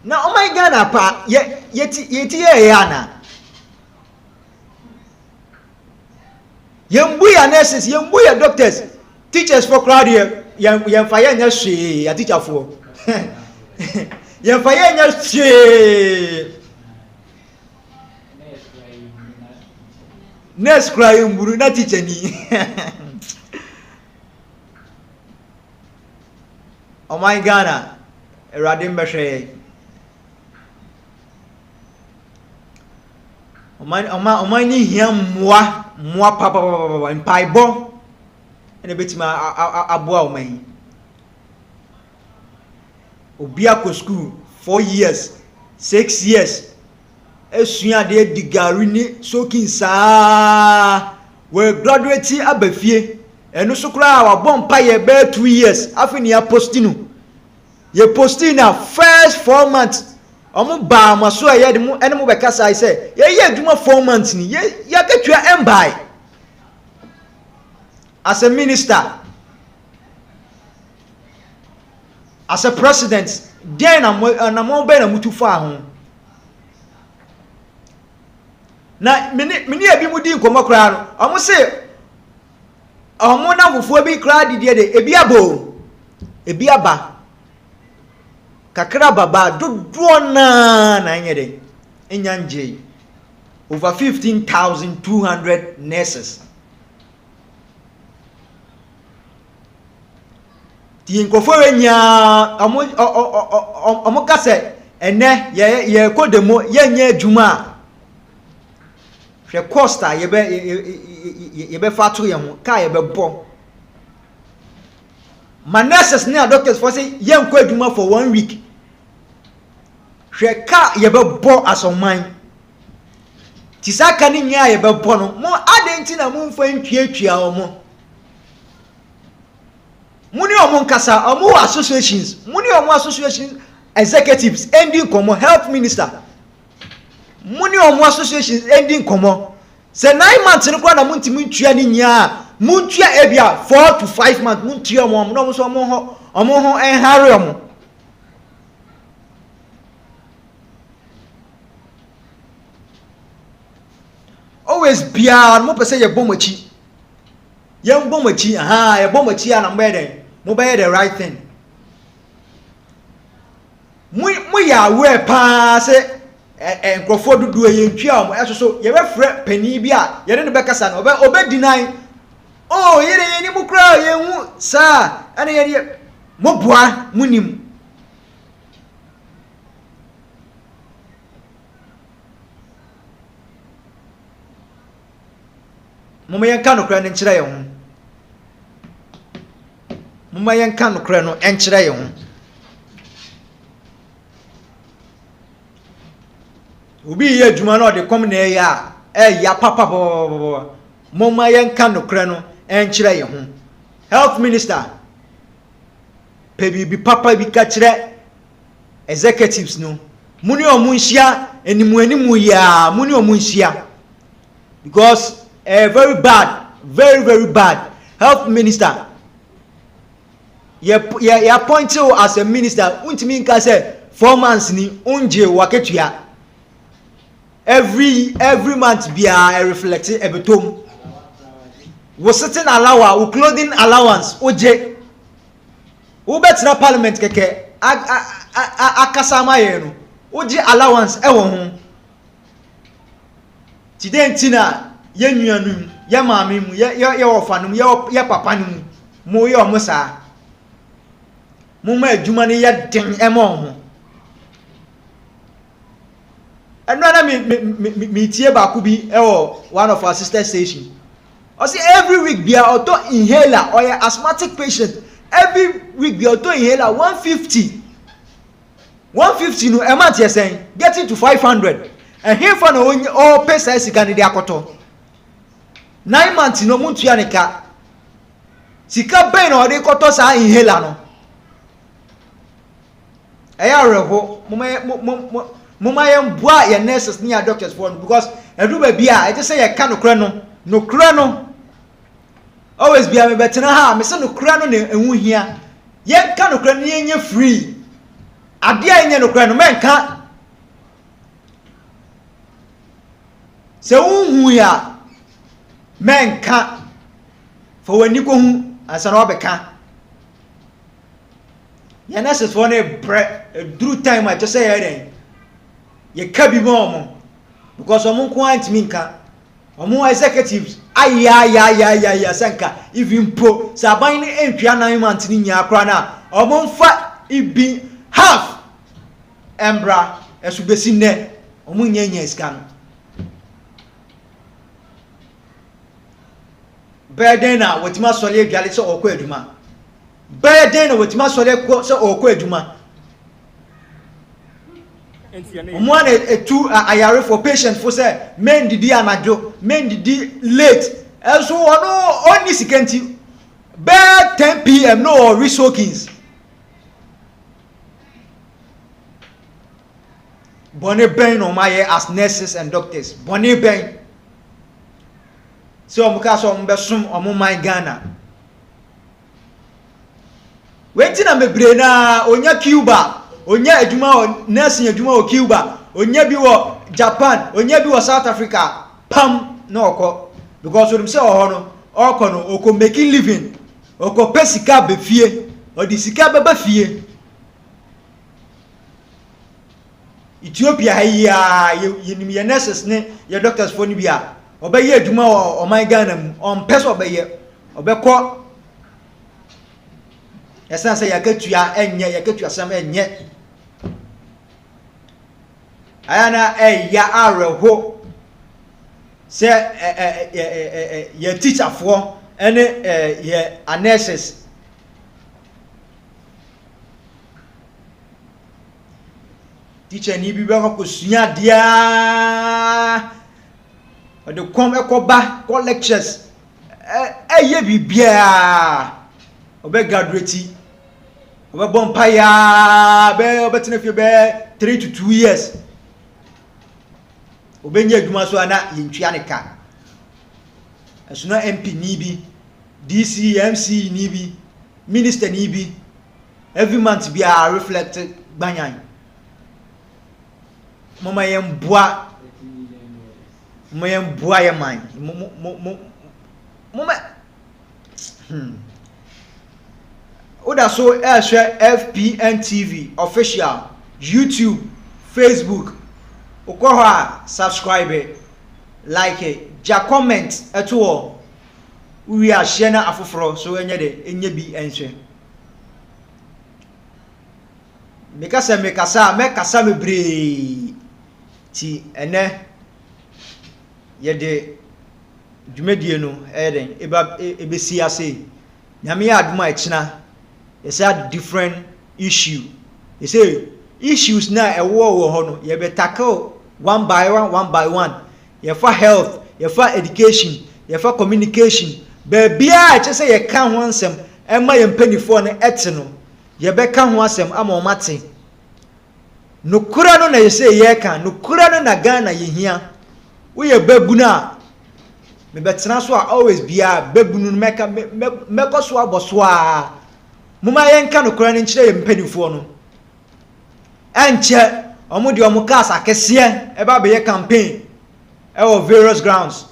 na oh my God pa yeti ya na yembu ya nurses yembu ya doctors teachers for crowd here yem fire nya hwe ya teacher for yem fire nya hwe nurse cry mburu na teacher ni oh my God eradim behwe o man ni hiam moa papa mpaibo ene betima aboa o man obi akọ school 4 years 6 years esua de digari ni sokin saa we graduate abafie enu so kura wa bompa ye be 2 years afini ya postinu ye postina first 4 months omo ba maso ye de mu ene mu be kasa say ye adwuma 4 months ni ye yakatwa embai as a minister as a president then na mo be na mutu fa ho na mini ebi mu di nkomo kra no omo say omo na fufuo bi kra di de ebi abo ebi aba kakra baba dodo na nyede enyanje over 15,200 nurses ti nkofo wenya omo kase ene ye kodemo ye nya adwuma hwe costa ye be fatu ye ho ka ye be bo ma nurses ne doctors for say ye nkọ adwuma for 1 week hwe ka ye be bo asoman ti saka ni nya ye be bo no mo adenti na mo mfa ntwiatwia omo muni omo nkasa omo associations muni omo associations executives ending komo health minister muni omo associations ending komo se 9 months ni kwa na muntimi ntwia ni nya muntua ebia 4 to 5 months muntua omo no so omo ho enhare omo always bia mo pese ye bomachi ye bomachi ye bomachi ana mbede mo be the right thing mo ya we pa se enkrofo dudu ye ntwa omo eso ye be frɛ pani bi a ye ne be kasa no obe deny oh ye ni mu kra ye hu sa ana ye mo boa munim mama yanka no kra ne nkyira ye hu mama yanka no kra no enkyira ye hu obi ye adwuma na ode kom na ya papa mama yanka no kra no enkyira ye hu health minister pebi papa bi ka kire executives no muni omunhia enimu ya muni omunhia because very bad very bad health minister ye appoint you as a minister untimi nka say 4 months ni unje waketua every month bia reflect ebetom wo certain allowance wo clothing allowance oje wo betra parliament keke akasama ye no oje allowance ewo ho tidentina ye nuanum ye maame mu ye wofanum ye papa num mo ye omusa mumma adwuma ne yɛ den ɛma ho ɛno na me tie ba ko bi one of our sister station. I see every week bia auto inhaler or an asthmatic patient every week bia auto inhaler 150 no a month you're saying getting to 500 and here for no all pesa sika ne de akoto 9 months no muntu ya nika sika ben no de koto sa inhaler no eya reho mama yam boa your nurses near doctors for because edu ba bia e just say you can no kura no always be me betena ha me se no kura no na ehu hia ye ka no kura no yenye free ade a yenye no kura no menka se hu ya menka for wani ko hu ansa na obeka ye nurses for na duru time I just say here ye ka bi mo because omo ko antimi nka omo executives aya sanka even po saban ni entwa 9 months ni nya akra na omo mfa ibi half embra esubesi ne omo nya scan burden na wetima sole adwale se okọ adwuma burden na wetima sole ko se okọ adwuma One two ayare for patient for say men didi anadwo men didi late and so no only sikenti be 10 p.m. no resoakings bonne ben on my as nurses and doctors bonne ben so omuka so mbesum omo my Ghana wetin na mebre na onya Cuba onya adwuma o nursing adwuma o Cuba onya bi wo Japan onya bi wo South Africa pam na okọ because we say oho no okọ no oko making living oko pesika be fie o di sika be ba fie Ethiopia ya yenim ye nurses ne ye doctors for ni bia obaye adwuma o man Ghana mu on pese obaye obekọ esan say yakatua enye yakatua sam enye ayana ya areho se ye teacher for ene ye nurses teacher ni bi be ko sunya dia o de kom ekoba ko lectures ye bibia obe graduate obe bompaya be obetene fi be 3 to 2 years obenye adwuma so ana yentwa ne ka asuna MP ni bi DC MC ni bi minister ni bi every month be a reflect banyan mama yem boa ye man mama Oda so share FPNTV official YouTube Facebook okoha subscribe like ja comment eto we are share na afoforo so enye de bi enhwe mekasa mebre ti ene ye de dwumadie no eden ebe si ase nyame ya aduma echina it's a different issue. You say issues now a war ho you be tackle one by one. You for health, you for education, you for communication. Baby I just say you can want some and my penny for an etino. You be can want some am mate. No kura no na you say ye can no kura no na Ghana ye here. We a bebuna. Me betina so always be a bebunu meka so aboswa. Muma yenka no kura ne nkire mpanifo no enche omo de omo cars akese e ba be campaign e o various grounds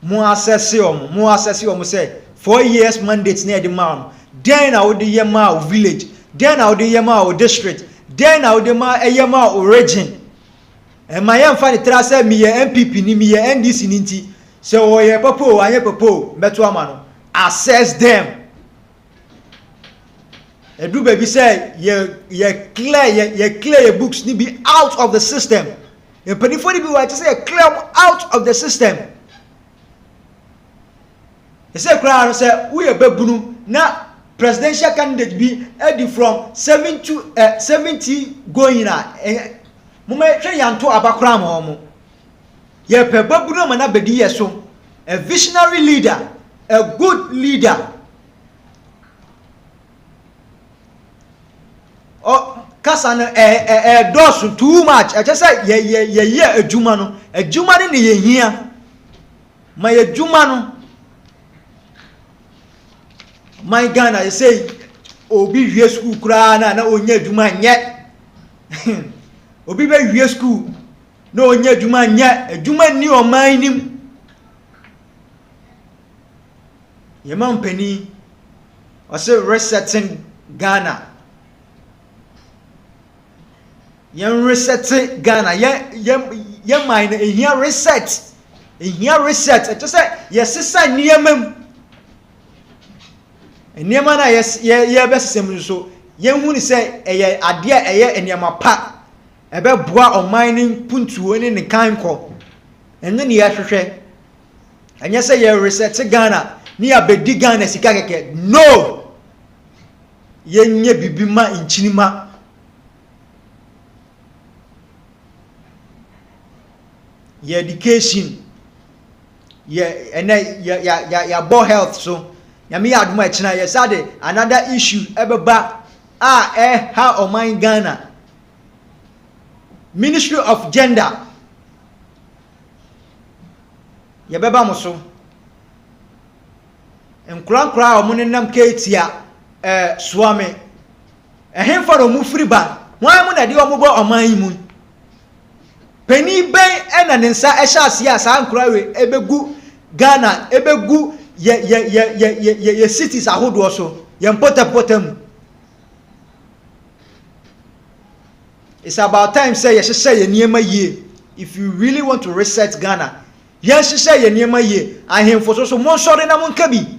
mo assess omo say 4 years mandate na de man then I would ye ma village then I would ye ma district then I would ma ye ma region e ma ye mfa ni tra say me ye MPP ni me ye NDC ni nti say o ye popo anye popo beto ama no assess them. Edu baby say ye clear your books ni be out of the system. Ye penifo ni bi wa say clear out of the system. He say kra say we ebebunu na presidential candidate be edi from 70 going na mama hwe yanto abakra ma omo ye pe babunu ma na bedi yeso a visionary leader, a good leader. Oh, kasana dosu too much. I just say ye adwuma no. Adwuma ni ye hia. My adwuma no. My Ghana you say obi hwe school kura na onye adwuma nye. Obi be hwe school na onye adwuma nye. Adwuma ni o man nim. Ye man penny I say resetting Ghana. Yen reset Ghana. Yen mine here reset. Here reset. I just say yes sister niemem. Niema na yes ye best sem so. Yen hu ni say eye ade eye eniema pa. Ebe boa o mining puntuo ni ne kanko. Enne ne ye hwehwe. Anya say ye reset Ghana. Ni abedi Ghana sika keke. No. Yen nye bibima inchinima. Your education, your ball health, so yami aduma china yesade another issue ebeba how o mind Ghana Ministry of Gender yebeba mo so nkura o mo nenam ketia swame ehemfa no mu firi ba wan mu na de o mo bo o man mu Penny ben ena nensa ehya asia sa nkura we ebegu Ghana ebegu ye cities ahodo so ye potem. It's about time say ye hye ye niema ye if you really want to reset Ghana ye hye ye niema ye ahemfo so mo sori na mo nka bi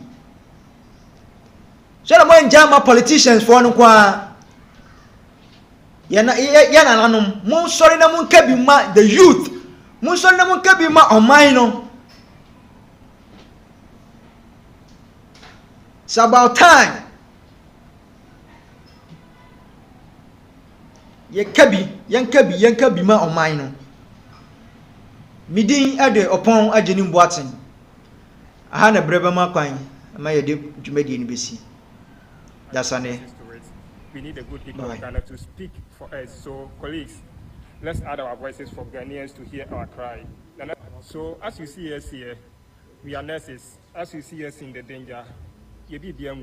so na mo njama politicians for no kwa yana nanom mun sorry na mun kabi ma the youth mun sorry na mun kabi ma online no it's about time yan kabi ma online no midin ade opon ajenim boaten aha na breba ma kwan ma ye de dwumadi ni besi dasane. We need a good people of Ghana to speak for us. So, colleagues, let's add our voices for Ghanaians to hear our cry. So, as you see us here, we are nurses. As you see us in the danger, we are